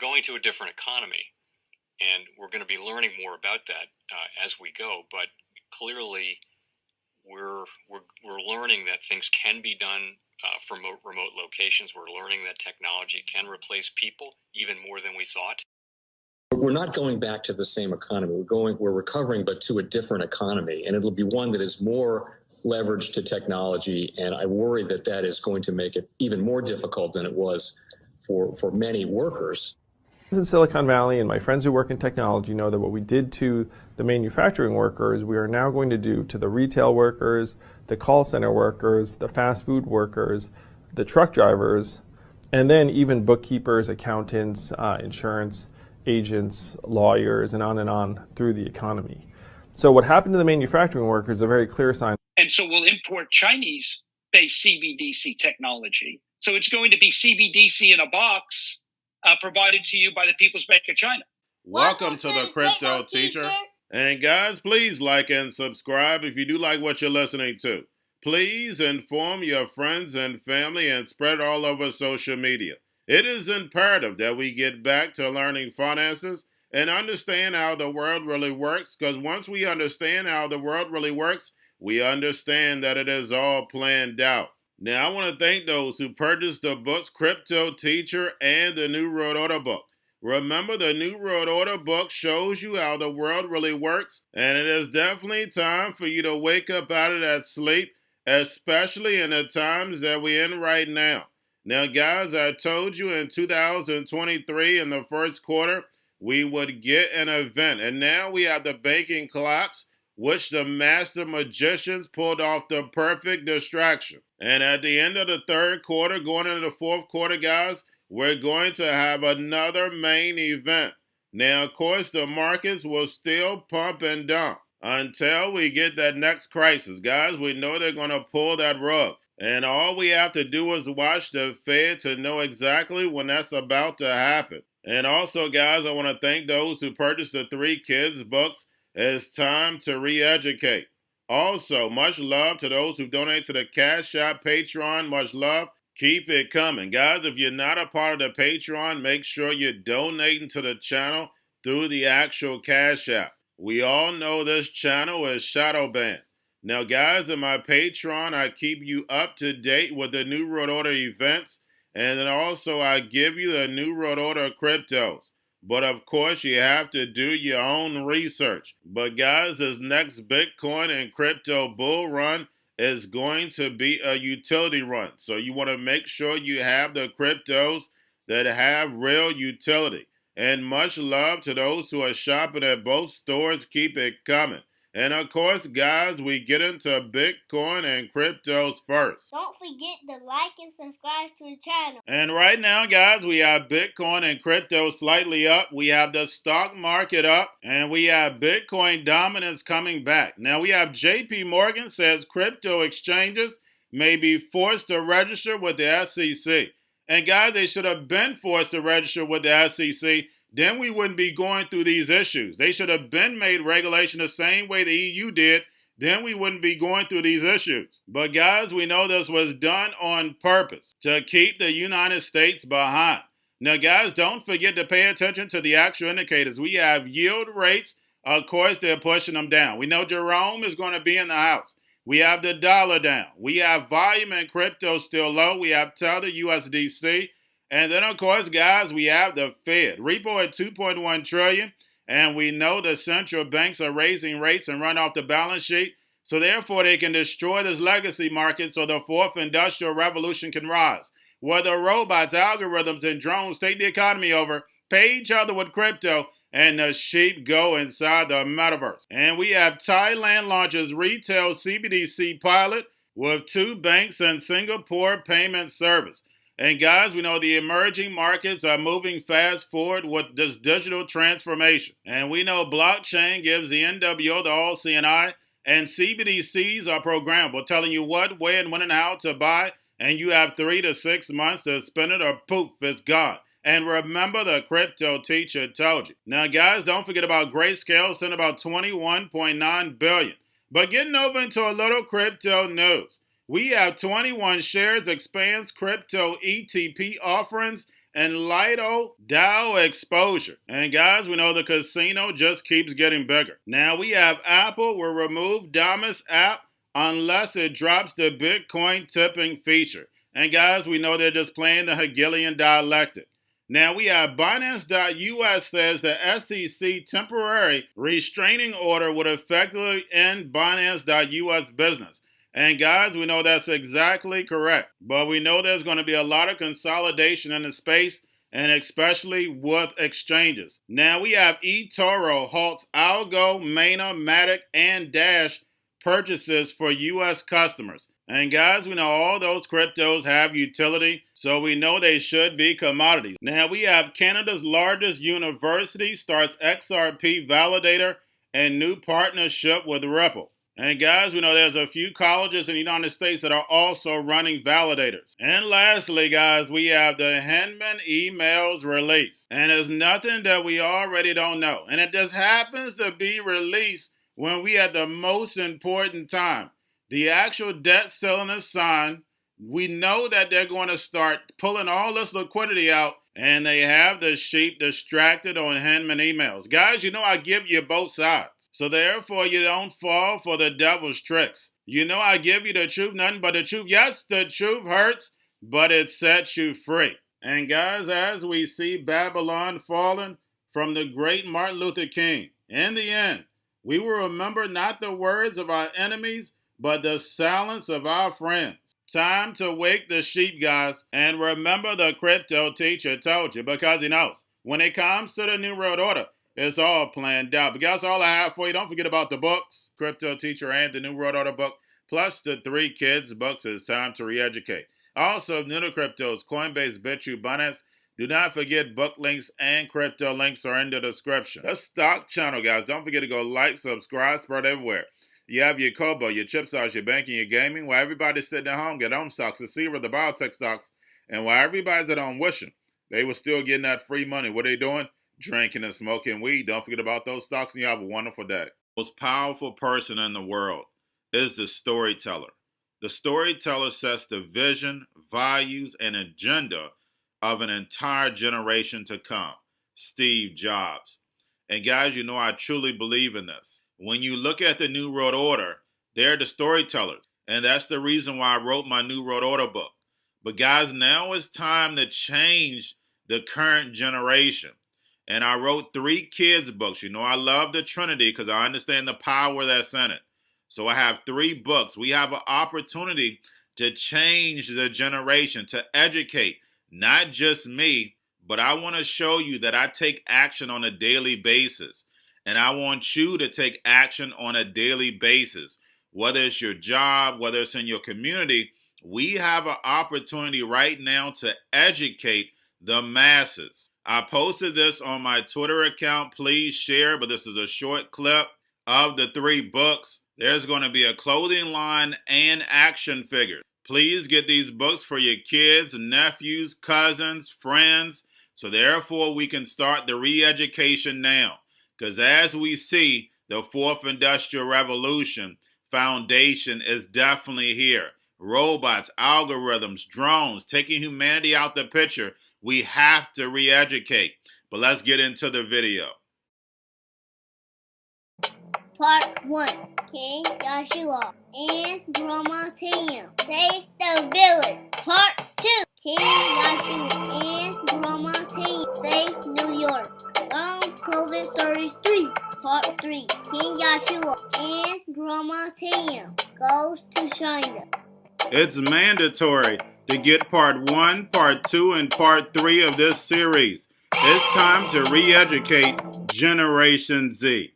going to a different economy, and we're going to be learning more about that as we go. But clearly, we're learning that things can be done from remote locations. We're learning that technology can replace people even more than we thought. We're not going back to the same economy. We're recovering, but to a different economy, and it'll be one that is more leveraged to technology. And I worry that that is going to make it even more difficult than it was for many workers. In Silicon Valley, and my friends who work in technology know that what we did to the manufacturing workers, we are now going to do to the retail workers, the call center workers, the fast food workers, the truck drivers, and then even bookkeepers, accountants, insurance agents, lawyers, and on through the economy. So what happened to the manufacturing workers is a very clear sign. And so we'll import Chinese-based CBDC technology. So it's going to be CBDC in a box provided to you by the People's Bank of China. Welcome to the Crypto Teacher. And guys, please like and subscribe if you do like what you're listening to. Please inform your friends and family and spread it all over social media. It is imperative that we get back to learning finances and understand how the world really works, because once we understand how the world really works, we understand that it is all planned out. Now, I want to thank those who purchased the books Crypto Teacher and the New World Order book. Remember, the New World Order book shows you how the world really works, and it is definitely time for you to wake up out of that sleep, especially in the times that we're in right now. Now, guys, I told you in 2023 in the first quarter, we would get an event. And now we have the banking collapse, which the master magicians pulled off the perfect distraction. And at the end of the third quarter, going into the fourth quarter, guys, we're going to have another main event. Now, of course, the markets will still pump and dump until we get that next crisis. Guys, we know they're going to pull that rug. And all we have to do is watch the Fed to know exactly when that's about to happen. And also, guys, I want to thank those who purchased the 3 Kids books. It's time to re-educate. Also, much love to those who donate to the Cash App, Patreon. Much love. Keep it coming. Guys, if you're not a part of the Patreon, make sure you're donating to the channel through the actual Cash App. We all know this channel is shadow banned. Now, guys, in my Patreon, I keep you up to date with the New World Order events, and then also I give you the New World Order cryptos. But of course, you have to do your own research. But guys, this next Bitcoin and crypto bull run is going to be a utility run. So you want to make sure you have the cryptos that have real utility. And much love to those who are shopping at both stores. Keep it coming. And of course, guys, we get into Bitcoin and cryptos first. Don't forget to like and subscribe to the channel. And right now, guys, we have Bitcoin and crypto slightly up. We have the stock market up, and we have Bitcoin dominance coming back. Now, we have JP Morgan says crypto exchanges may be forced to register with the SEC. And guys, they should have been forced to register with the SEC. Then we wouldn't be going through these issues. They should have been made regulation the same way the EU did. Then we wouldn't be going through these issues. But guys, we know this was done on purpose to keep the United States behind. Now, guys, don't forget to pay attention to the actual indicators. We have yield rates. Of course, they're pushing them down. We know Jerome is going to be in the house. We have the dollar down. We have volume and crypto still low. We have Tether, USDC. And then, of course, guys, we have the Fed. Repo at $2.1 trillion. And we know the central banks are raising rates and run off the balance sheet. So therefore, they can destroy this legacy market so the fourth industrial revolution can rise. Where the robots, algorithms, and drones take the economy over, pay each other with crypto, and the sheep go inside the metaverse. And we have Thailand launches retail CBDC pilot with 2 banks and Singapore payment service. And guys, we know the emerging markets are moving fast forward with this digital transformation. And we know blockchain gives the NWO the all CNI, and CBDCs are programmable, telling you what, where, and when and how to buy. And you have 3 to 6 months to spend it or poof, it's gone. And remember, the crypto teacher told you. Now, guys, don't forget about Grayscale, sent about $21.9 billion. But getting over into a little crypto news. We have 21 shares expands crypto ETP offerings and Lido DAO exposure. And guys, we know the casino just keeps getting bigger. Now we have Apple will remove Damus app unless it drops the Bitcoin tipping feature. And guys, we know they're just playing the Hegelian dialectic. Now we have Binance.us says the SEC temporary restraining order would effectively end Binance.us business. And guys, we know that's exactly correct. But we know there's going to be a lot of consolidation in the space, and especially with exchanges. Now we have eToro halts Algo, Mana, Matic, and Dash purchases for U.S. customers. And guys, we know all those cryptos have utility, so we know they should be commodities. Now we have Canada's largest university starts XRP validator and new partnership with Ripple. And guys, we know there's a few colleges in the United States that are also running validators. And lastly, guys, we have the Hinman emails released. And it's nothing that we already don't know. And it just happens to be released when we at the most important time. The actual debt ceiling is signed. We know that they're going to start pulling all this liquidity out, and they have the sheep distracted on Hinman emails. Guys, you know I give you both sides. So therefore, you don't fall for the devil's tricks. You know I give you the truth, nothing but the truth. Yes, the truth hurts, but it sets you free. And guys, as we see Babylon falling from the great Martin Luther King, in the end, we will remember not the words of our enemies, but the silence of our friends. Time to wake the sheep, guys, and remember the crypto teacher told you, because he knows when it comes to the New World Order, it's all planned out. But guys, all I have for you, don't forget about the books, Crypto Teacher and the New World Order book, plus the 3 kids books. It's time to re-educate. Also, new to cryptos, Coinbase, BitChute, Binance. Do not forget book links and crypto links are in the description. The stock channel, guys. Don't forget to go like, subscribe, spread everywhere. You have your Kobo, your chip stocks, your banking, your gaming. While everybody's sitting at home, get home stocks, the Seaver, the biotech stocks. And while everybody's at home wishing, they were still getting that free money. What are they doing? Drinking and smoking weed. Don't forget about those stocks, and you have a wonderful day. The most powerful person in the world is the storyteller. The storyteller sets the vision, values, and agenda of an entire generation to come. Steve Jobs. And guys, you know I truly believe in this. When you look at the New World Order, they're the storytellers. And that's the reason why I wrote my New World Order book. But guys, now it's time to change the current generation. And I wrote 3 kids books. You know I love the Trinity because I understand the power that's in it. So I have 3 books. We have an opportunity to change the generation, to educate, not just me, but I want to show you that I take action on a daily basis. And I want you to take action on a daily basis. Whether it's your job, whether it's in your community, we have an opportunity right now to educate the masses. I posted this on my Twitter account. Please share, but this is a short clip of the 3 books. There's going to be a clothing line and action figures. Please get these books for your kids, nephews, cousins, friends, so therefore we can start the re-education now. Because as we see, the 4th Industrial Revolution foundation is definitely here. Robots, algorithms, drones, taking humanity out the picture. We have to re-educate. But let's get into the video. Part 1. King Joshua and Grandma Tam save the village. Part 2. King Joshua and Grandma Tam save New York from COVID 33. Part 3. King Joshua and Grandma Tam goes to China. It's mandatory to get part 1, part 2, and part 3 of this series. It's time to re-educate Generation Z.